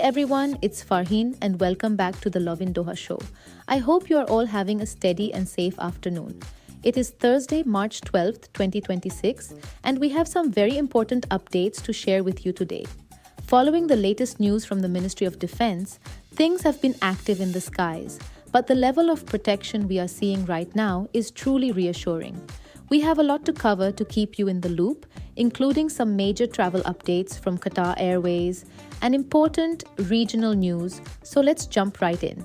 everyone, it's Farheen and welcome back to the Love in Doha show. I hope you are all having a steady and safe afternoon. It is Thursday, March 12th, 2026, and we have some very important updates to share with you today. Following the latest news from the Ministry of Defense, things have been active in the skies, but the level of protection we are seeing right now is truly reassuring. We have a lot to cover to keep you in the loop, including some major travel updates from Qatar Airways and important regional news, so let's jump right in.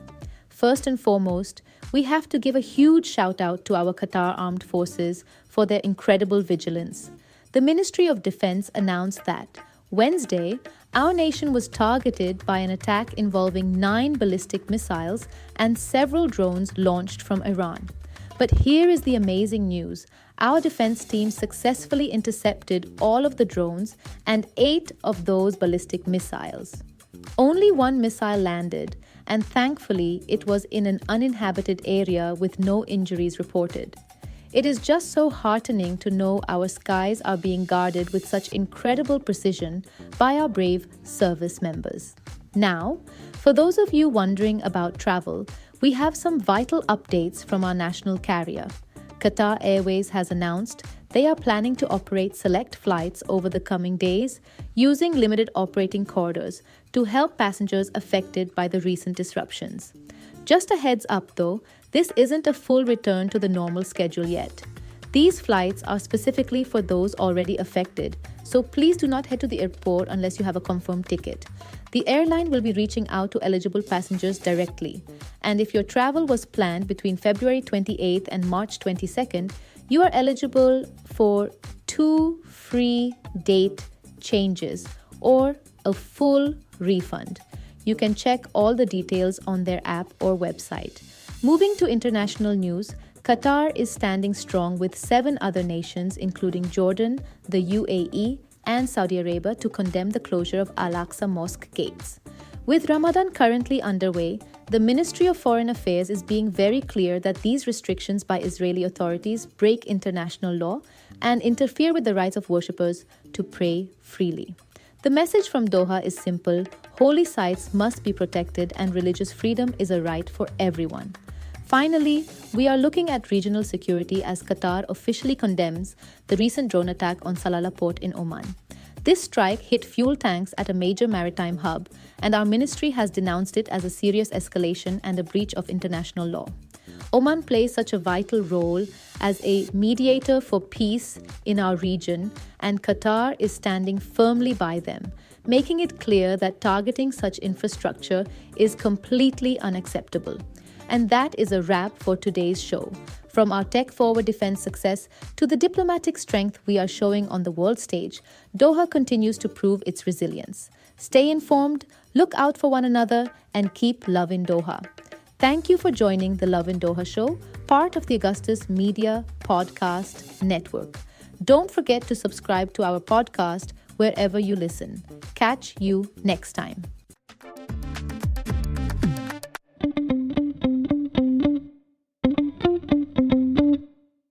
First and foremost, we have to give a huge shout out to our Qatar Armed Forces for their incredible vigilance. The Ministry of Defense announced that Wednesday, our nation was targeted by an attack involving 9 ballistic missiles and several drones launched from Iran. But here is the amazing news. Our defense team successfully intercepted all of the drones and 8 of those ballistic missiles. Only one missile landed, and thankfully it was in an uninhabited area with no injuries reported. It is just so heartening to know our skies are being guarded with such incredible precision by our brave service members. Now, for those of you wondering about travel, we have some vital updates from our national carrier. Qatar Airways has announced they are planning to operate select flights over the coming days using limited operating corridors to help passengers affected by the recent disruptions. Just a heads up though, this isn't a full return to the normal schedule yet. These flights are specifically for those already affected, so please do not head to the airport unless you have a confirmed ticket. The airline will be reaching out to eligible passengers directly. And if your travel was planned between February 28th and March 22nd, you are eligible for 2 free date changes or a full refund. You can check all the details on their app or website. Moving to international news, Qatar is standing strong with 7 other nations, including Jordan, the UAE, and Saudi Arabia, to condemn the closure of Al-Aqsa Mosque gates. With Ramadan currently underway, the Ministry of Foreign Affairs is being very clear that these restrictions by Israeli authorities break international law and interfere with the rights of worshippers to pray freely. The message from Doha is simple: holy sites must be protected and religious freedom is a right for everyone. Finally, we are looking at regional security as Qatar officially condemns the recent drone attack on Salalah port in Oman. This strike hit fuel tanks at a major maritime hub, and our ministry has denounced it as a serious escalation and a breach of international law. Oman plays such a vital role as a mediator for peace in our region, and Qatar is standing firmly by them, making it clear that targeting such infrastructure is completely unacceptable. And that is a wrap for today's show. From our tech-forward defense success to the diplomatic strength we are showing on the world stage, Doha continues to prove its resilience. Stay informed, look out for one another, and keep love in Doha. Thank you for joining the Love in Doha show, part of the Augustus Media Podcast Network. Don't forget to subscribe to our podcast wherever you listen. Catch you next time.